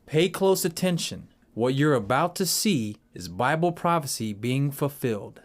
Pay close attention. What you're about to see is Bible prophecy being fulfilled.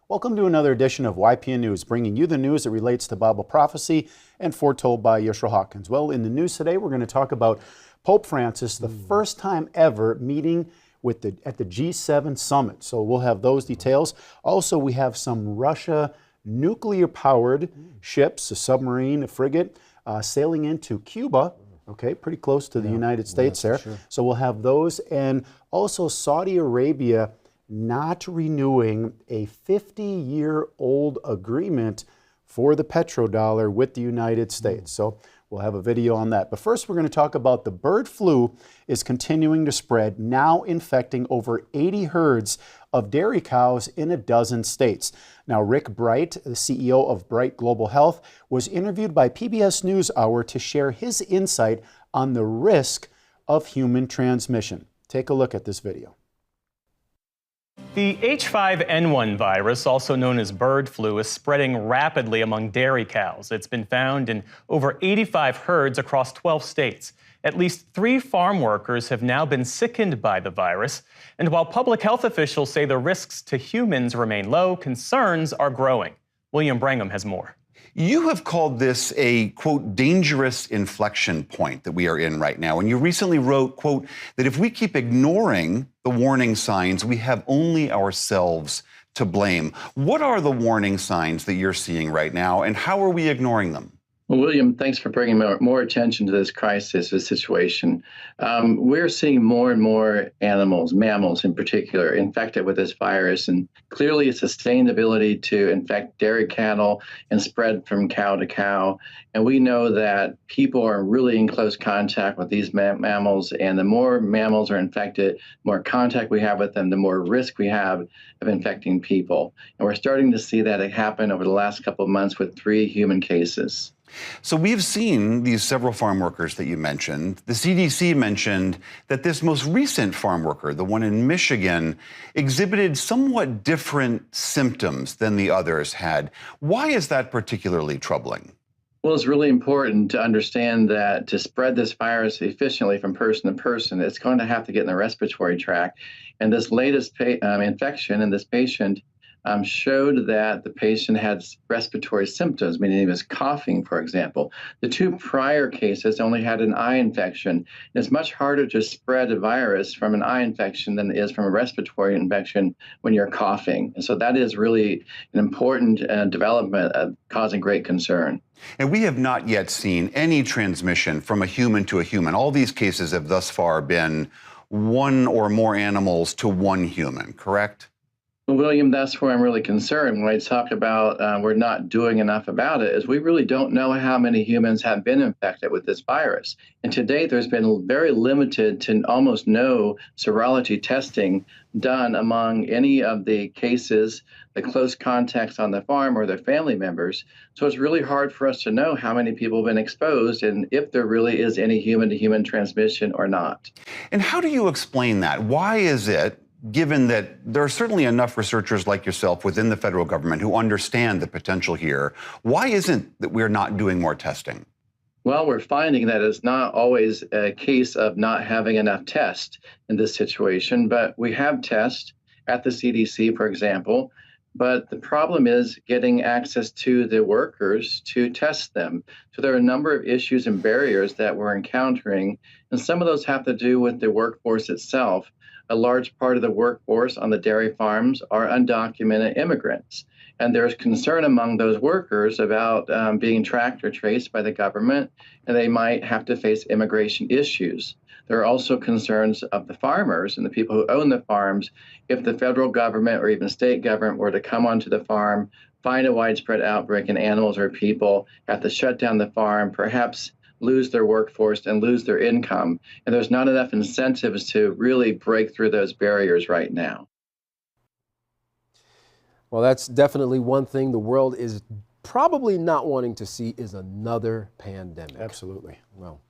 Welcome to another edition of YPN News, bringing you the news that relates to Bible prophecy and foretold by Yeshua Hawkins. Well, in the news today, we're going to talk about Pope Francis, the first time ever meeting at the G7 summit. So we'll have those details. Also, we have some Russia nuclear-powered ships, a submarine, a frigate, sailing into Cuba. Okay, pretty close to the United States there. Sure. So we'll have those, and also Saudi Arabia not renewing a 50-year-old agreement for the petrodollar with the United States. So we'll have a video on that. But first, we're going to talk about the bird flu is continuing to spread, now infecting over 80 herds of dairy cows in a dozen states. Now, Rick Bright, the CEO of Bright Global Health, was interviewed by PBS NewsHour to share his insight on the risk of human transmission. Take a look at this video. The H5N1 virus, also known as bird flu, is spreading rapidly among dairy cows. It's been found in over 85 herds across 12 states. At least 3 farm workers have now been sickened by the virus. And while public health officials say the risks to humans remain low, concerns are growing. William Brangham has more. You have called this a, quote, dangerous inflection point that we are in right now. And you recently wrote, quote, that if we keep ignoring the warning signs, we have only ourselves to blame. What are the warning signs that you're seeing right now, and how are we ignoring them? Well, William, thanks for bringing more attention to this crisis, this situation. We're seeing more and more animals, mammals in particular, infected with this virus, and clearly a sustained ability to infect dairy cattle and spread from cow to cow. And we know that people are really in close contact with these mammals, and the more mammals are infected, the more contact we have with them, the more risk we have of infecting people. And we're starting to see that happen over the last couple of months with 3 human cases. So we've seen these several farm workers that you mentioned. The CDC mentioned that this most recent farm worker, the one in Michigan, exhibited somewhat different symptoms than the others had. Why is that particularly troubling? Well, it's really important to understand that to spread this virus efficiently from person to person, it's going to have to get in the respiratory tract. And this latest infection in this patient showed that the patient had respiratory symptoms, meaning he was coughing, for example. The 2 prior cases only had an eye infection. It's much harder to spread a virus from an eye infection than it is from a respiratory infection when you're coughing. And so that is really an important development causing great concern. And we have not yet seen any transmission from a human to a human. All these cases have thus far been 1 or more animals to 1 human, correct? Well, William, that's where I'm really concerned when I talk about we're not doing enough about it, is we really don't know how many humans have been infected with this virus. And to date, there's been very limited to almost no serology testing done among any of the cases, the close contacts on the farm or their family members. So it's really hard for us to know how many people have been exposed and if there really is any human-to-human transmission or not. And how do you explain that? Why is it, given that there are certainly enough researchers like yourself within the federal government who understand the potential here, why isn't that we're not doing more testing? Well, we're finding that it's not always a case of not having enough tests in this situation, but we have tests at the CDC, for example, but the problem is getting access to the workers to test them. So there are a number of issues and barriers that we're encountering, and some of those have to do with the workforce itself. A large part of the workforce on the dairy farms are undocumented immigrants. And there's concern among those workers about being tracked or traced by the government, and they might have to face immigration issues. There are also concerns of the farmers and the people who own the farms. If the federal government or even state government were to come onto the farm, find a widespread outbreak in animals or people, have to shut down the farm, perhaps lose their workforce and lose their income. And there's not enough incentives to really break through those barriers right now. Well, that's definitely one thing the world is probably not wanting to see is another pandemic. Absolutely. Well,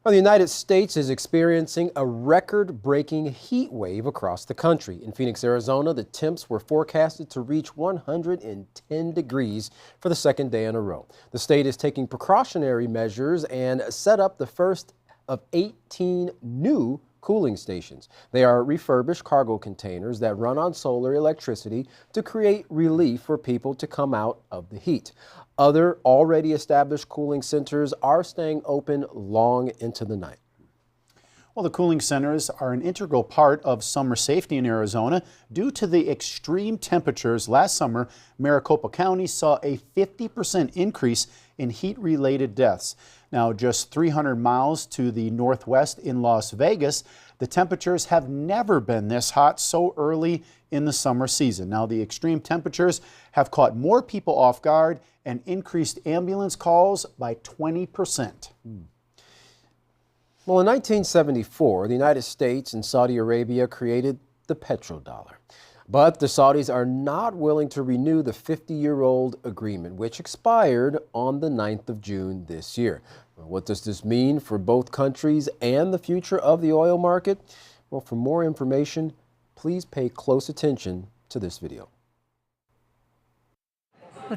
the United States is experiencing a record-breaking heat wave across the country. In Phoenix, Arizona, the temps were forecasted to reach 110 degrees for the second day in a row. The state is taking precautionary measures and set up the first of 18 new cooling stations. They are refurbished cargo containers that run on solar electricity to create relief for people to come out of the heat. Other already established cooling centers are staying open long into the night. Well, the cooling centers are an integral part of summer safety in Arizona. Due to the extreme temperatures last summer, Maricopa County saw a 50% increase in heat-related deaths. Now, just 300 miles to the northwest in Las Vegas, the temperatures have never been this hot so early in the summer season. Now, the extreme temperatures have caught more people off guard and increased ambulance calls by 20%. Well, in 1974, the United States and Saudi Arabia created the petrodollar. But the Saudis are not willing to renew the 50-year-old agreement, which expired on the 9th of June this year. What does this mean for both countries and the future of the oil market? Well, for more information, please pay close attention to this video.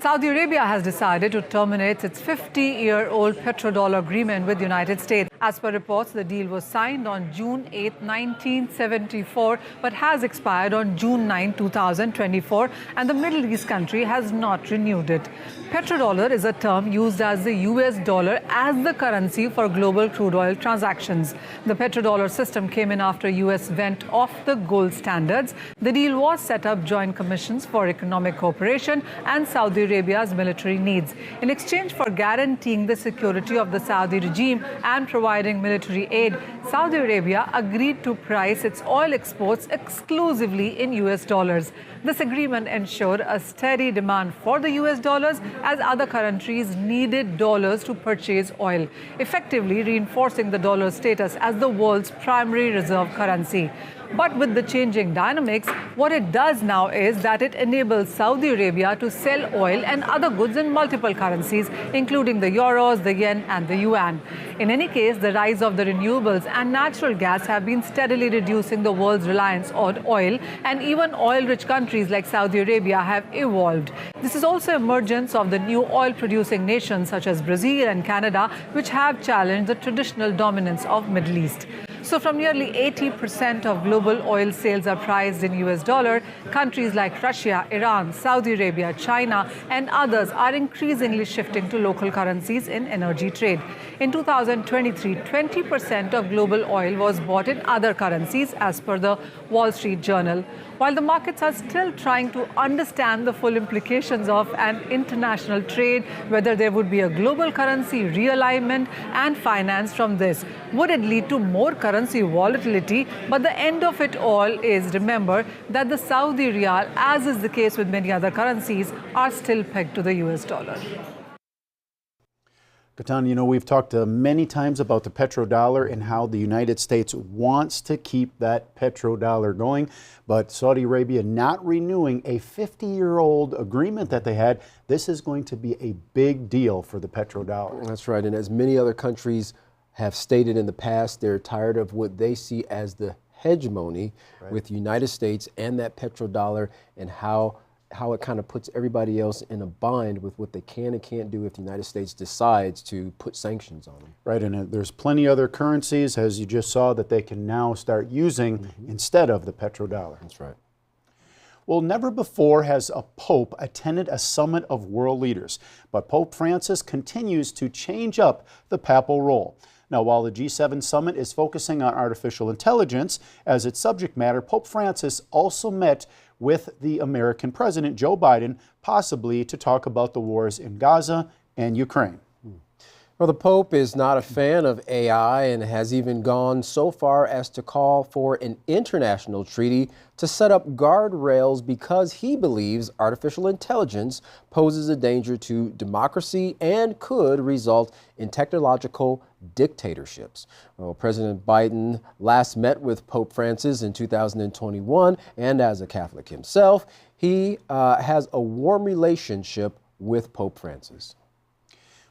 Saudi Arabia has decided to terminate its 50-year-old petrodollar agreement with the United States. As per reports, the deal was signed on June 8, 1974, but has expired on June 9, 2024, and the Middle East country has not renewed it. Petrodollar is a term used as the US dollar as the currency for global crude oil transactions. The petrodollar system came in after US went off the gold standards. The deal was set up joint commissions for economic cooperation and Saudi Arabia's military needs. In exchange for guaranteeing the security of the Saudi regime and providing military aid, Saudi Arabia agreed to price its oil exports exclusively in US dollars. This agreement ensured a steady demand for the US dollars as other countries needed dollars to purchase oil, effectively reinforcing the dollar's status as the world's primary reserve currency. But with the changing dynamics, what it does now is that it enables Saudi Arabia to sell oil and other goods in multiple currencies, including the euros, the yen, and the yuan. In any case, the rise of the renewables and natural gas have been steadily reducing the world's reliance on oil, and even oil-rich countries like Saudi Arabia have evolved. This is also emergence of the new oil-producing nations such as Brazil and Canada, which have challenged the traditional dominance of Middle East. So from nearly 80% of global oil sales are priced in US dollar, countries like Russia, Iran, Saudi Arabia, China, and others are increasingly shifting to local currencies in energy trade. In 2023, 20% of global oil was bought in other currencies, as per the Wall Street Journal. While the markets are still trying to understand the full implications of an international trade, whether there would be a global currency realignment and finance from this, would it lead to more currency volatility? But the end of it all is, remember, that the Saudi riyal, as is the case with many other currencies, are still pegged to the US dollar. Katan, you know, we've talked many times about the petrodollar and how the United States wants to keep that petrodollar going, but Saudi Arabia not renewing a 50-year-old agreement that they had. This is going to be a big deal for the petrodollar. That's right, and as many other countries have stated in the past, they're tired of what they see as the hegemony with the United States and that petrodollar, and how it kind of puts everybody else in a bind with what they can and can't do if the United States decides to put sanctions on them. Right, and there's plenty other currencies, as you just saw, that they can now start using instead of the petrodollar. That's right. Well, never before has a pope attended a summit of world leaders, but Pope Francis continues to change up the papal role. Now, while the G7 summit is focusing on artificial intelligence as its subject matter, Pope Francis also met with the American President, Joe Biden, possibly to talk about the wars in Gaza and Ukraine. Well, the Pope is not a fan of AI and has even gone so far as to call for an international treaty to set up guardrails because he believes artificial intelligence poses a danger to democracy and could result in technological dictatorships. Well, President Biden last met with Pope Francis in 2021, and as a Catholic himself, he has a warm relationship with Pope Francis.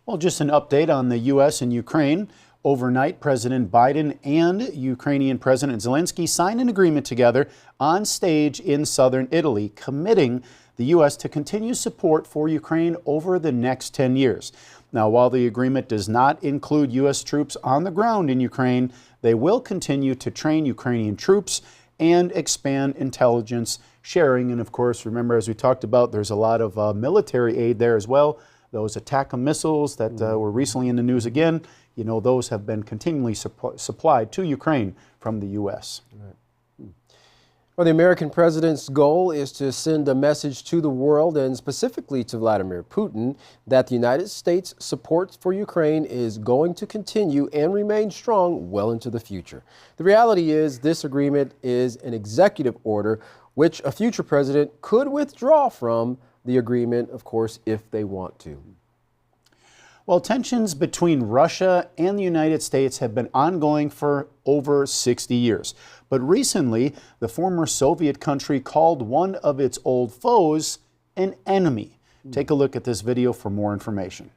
Well, just an update on the U.S. and Ukraine. Overnight, President Biden and Ukrainian President Zelensky signed an agreement together on stage in southern Italy, committing the U.S. to continue support for Ukraine over the next 10 years. Now, while the agreement does not include U.S. troops on the ground in Ukraine, they will continue to train Ukrainian troops and expand intelligence sharing. And of course, remember, as we talked about, there's a lot of military aid there as well. Those ATACMS missiles that were recently in the news again, you know, those have been continually supplied to Ukraine from the U.S. Right. Well, the American president's goal is to send a message to the world and specifically to Vladimir Putin that the United States' support for Ukraine is going to continue and remain strong well into the future. The reality is this agreement is an executive order which a future president could withdraw from the agreement, of course, if they want to. Well, tensions between Russia and the United States have been ongoing for over 60 years. But recently, the former Soviet country called one of its old foes an enemy. Take a look at this video for more information.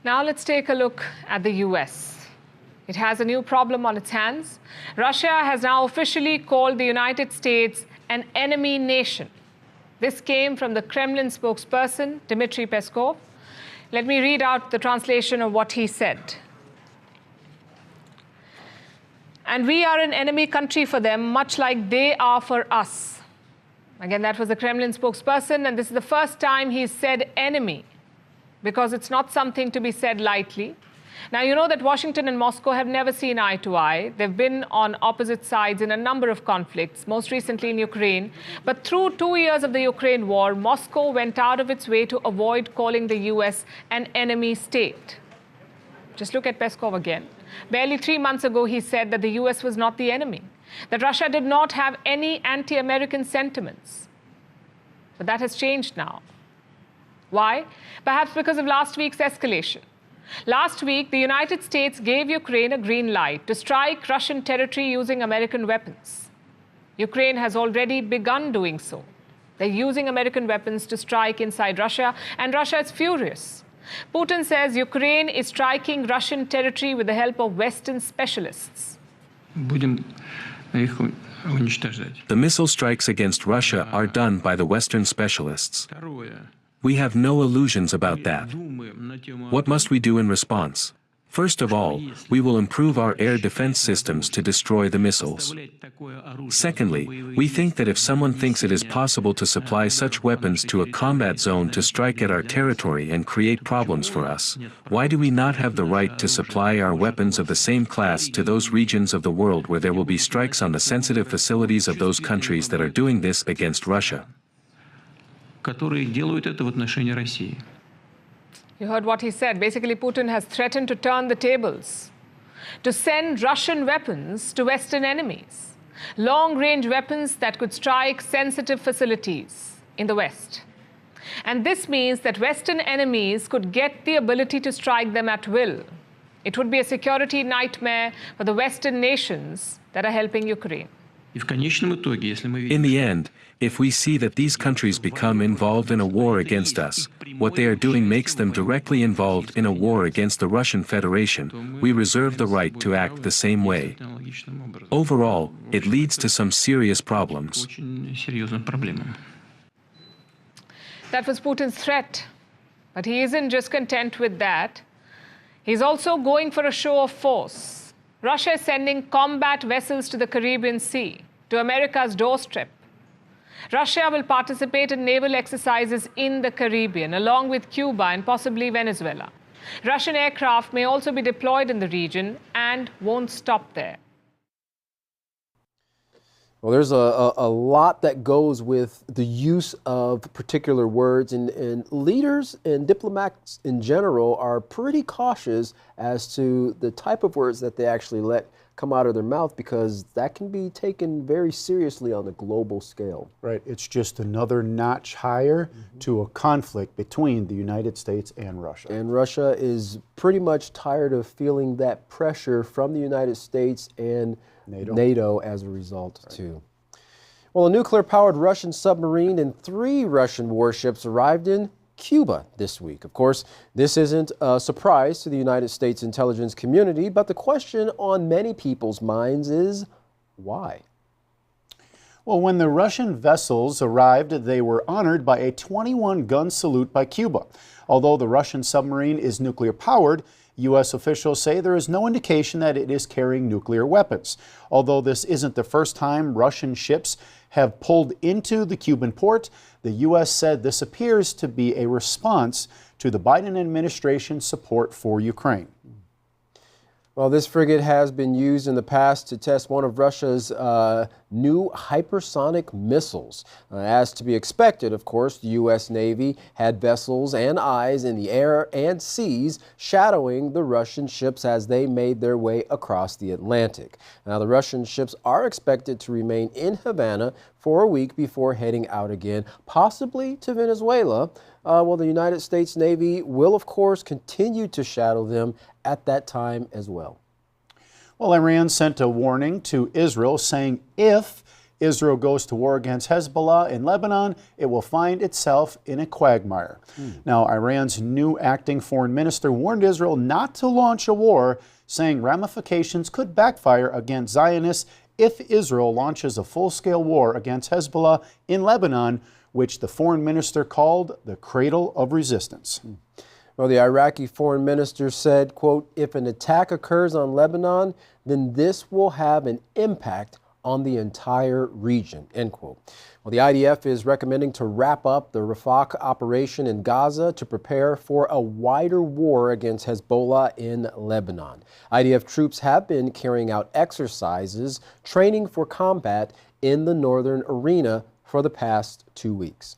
Now let's take a look at the U.S. It has a new problem on its hands. Russia has now officially called the United States an enemy nation. This came from the Kremlin spokesperson, Dmitry Peskov. Let me read out the translation of what he said. And we are an enemy country for them, much like they are for us. Again, that was the Kremlin spokesperson, and this is the first time he's said enemy, because it's not something to be said lightly. Now, you know that Washington and Moscow have never seen eye to eye. They've been on opposite sides in a number of conflicts, most recently in Ukraine. But through 2 years of the Ukraine war, Moscow went out of its way to avoid calling the U.S. an enemy state. Just look at Peskov again. Barely 3 months ago, he said that the U.S. was not the enemy, that Russia did not have any anti-American sentiments. But that has changed now. Why? Perhaps because of last week's escalation. Last week, the United States gave Ukraine a green light to strike Russian territory using American weapons. Ukraine has already begun doing so. They're using American weapons to strike inside Russia, and Russia is furious. Putin says Ukraine is striking Russian territory with the help of Western specialists. The missile strikes against Russia are done by the Western specialists. We have no illusions about that. What must we do in response? First of all, we will improve our air defense systems to destroy the missiles. Secondly, we think that if someone thinks it is possible to supply such weapons to a combat zone to strike at our territory and create problems for us, why do we not have the right to supply our weapons of the same class to those regions of the world where there will be strikes on the sensitive facilities of those countries that are doing this against Russia? You heard what he said. Basically, Putin has threatened to turn the tables, to send Russian weapons to Western enemies, long-range weapons that could strike sensitive facilities in the West. And this means that Western enemies could get the ability to strike them at will. It would be a security nightmare for the Western nations that are helping Ukraine. In the end, if we see that these countries become involved in a war against us, what they are doing makes them directly involved in a war against the Russian Federation, we reserve the right to act the same way. Overall, it leads to some serious problems. That was Putin's threat. But he isn't just content with that. He's also going for a show of force. Russia is sending combat vessels to the Caribbean Sea, to America's doorstep. Russia will participate in naval exercises in the Caribbean, along with Cuba and possibly Venezuela. Russian aircraft may also be deployed in the region and won't stop there. Well, there's a lot that goes with the use of particular words, and leaders and diplomats in general are pretty cautious as to the type of words that they actually let come out of their mouth, because that can be taken very seriously on a global scale. Right. It's just another notch higher to a conflict between the United States and Russia. And Russia is pretty much tired of feeling that pressure from the United States and NATO as a result, too. Well, a nuclear-powered Russian submarine and 3 Russian warships arrived in Cuba this week. Of course, this isn't a surprise to the United States intelligence community, but the question on many people's minds is why? Well, when the Russian vessels arrived, they were honored by a 21-gun salute by Cuba. Although the Russian submarine is nuclear-powered, U.S. officials say there is no indication that it is carrying nuclear weapons. Although this isn't the first time Russian ships have pulled into the Cuban port, the U.S. said this appears to be a response to the Biden administration's support for Ukraine. Well, this frigate has been used in the past to test one of Russia's new hypersonic missiles. As to be expected, of course, the U.S. Navy had vessels and eyes in the air and seas shadowing the Russian ships as they made their way across the Atlantic. Now, the Russian ships are expected to remain in Havana for a week before heading out again, possibly to Venezuela. Well, the United States Navy will, of course, continue to shadow them at that time as well. Well, Iran sent a warning to Israel saying if Israel goes to war against Hezbollah in Lebanon, it will find itself in a quagmire. Now, Iran's new acting foreign minister warned Israel not to launch a war, saying ramifications could backfire against Zionists if Israel launches a full-scale war against Hezbollah in Lebanon, which the foreign minister called the cradle of resistance. Well, the Iraqi foreign minister said, quote, if an attack occurs on Lebanon, then this will have an impact on the entire region, end quote. Well, the IDF is recommending to wrap up the Rafah operation in Gaza to prepare for a wider war against Hezbollah in Lebanon. IDF troops have been carrying out exercises, training for combat in the northern arena for the past 2 weeks.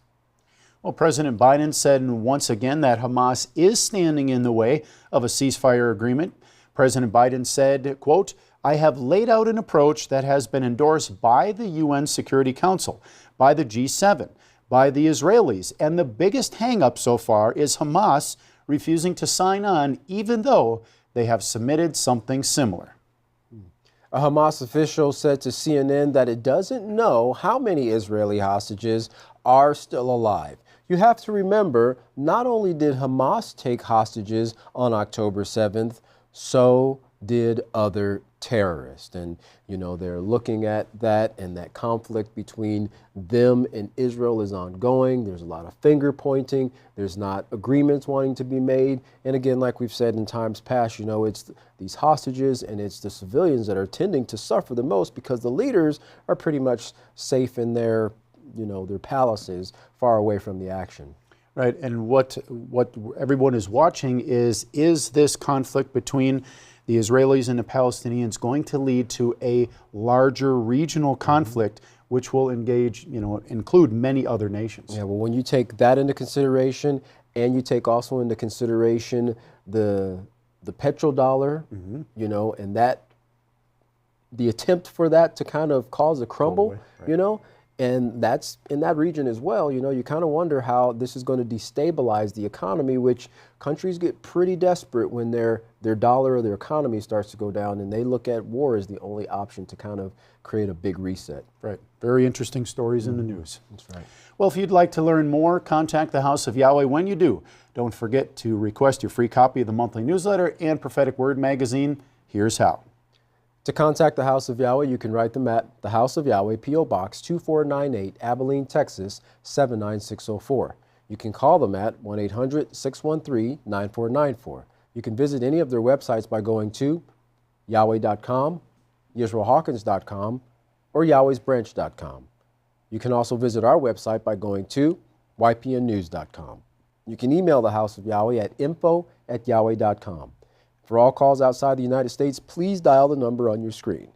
Well, President Biden said once again that Hamas is standing in the way of a ceasefire agreement. President Biden said, quote, I have laid out an approach that has been endorsed by the UN Security Council, by the G7, by the Israelis, and the biggest hang-up so far is Hamas refusing to sign on even though they have submitted something similar. A Hamas official said to CNN that it doesn't know how many Israeli hostages are still alive. You have to remember, not only did Hamas take hostages on October 7th, so did other terrorists. And, you know, they're looking at that, and that conflict between them and Israel is ongoing. There's a lot of finger pointing. There's not agreements wanting to be made. And again, like we've said in times past, you know, it's these hostages and it's the civilians that are tending to suffer the most because the leaders are pretty much safe in their, you know, their palaces far away from the action. Right, and what everyone is watching is this conflict between the Israelis and the Palestinians going to lead to a larger regional conflict, which will include many other nations? Yeah, well, when you take that into consideration, and you take also into consideration the petrodollar, you know, and that the attempt for that to kind of cause a crumble, right. you know, and that's in that region as well. You know, you kind of wonder how this is going to destabilize the economy, which countries get pretty desperate when their dollar or their economy starts to go down, and they look at war as the only option to kind of create a big reset. Right. Very interesting stories in the news. That's right. Well, if you'd like to learn more, contact the House of Yahweh. When you do, don't forget to request your free copy of the monthly newsletter and Prophetic Word magazine. Here's how. To contact the House of Yahweh, you can write them at the House of Yahweh, P.O. Box 2498, Abilene, Texas 79604. You can call them at 1-800-613-9494. You can visit any of their websites by going to Yahweh.com, YisraelHawkins.com, or Yahweh'sBranch.com. You can also visit our website by going to YPNnews.com. You can email the House of Yahweh at info@Yahweh.com. For all calls outside the United States, please dial the number on your screen.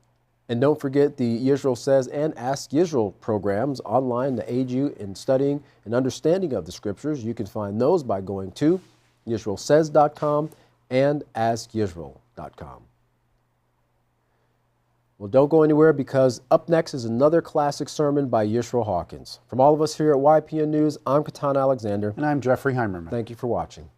And don't forget the Yisrael Says and Ask Yisrael programs online to aid you in studying and understanding of the scriptures. You can find those by going to YisraelSays.com and AskYisrael.com. Well, don't go anywhere, because up next is another classic sermon by Yisrael Hawkins. From all of us here at YPN News, I'm Katan Alexander. And I'm Jeffrey Heimerman. Thank you for watching.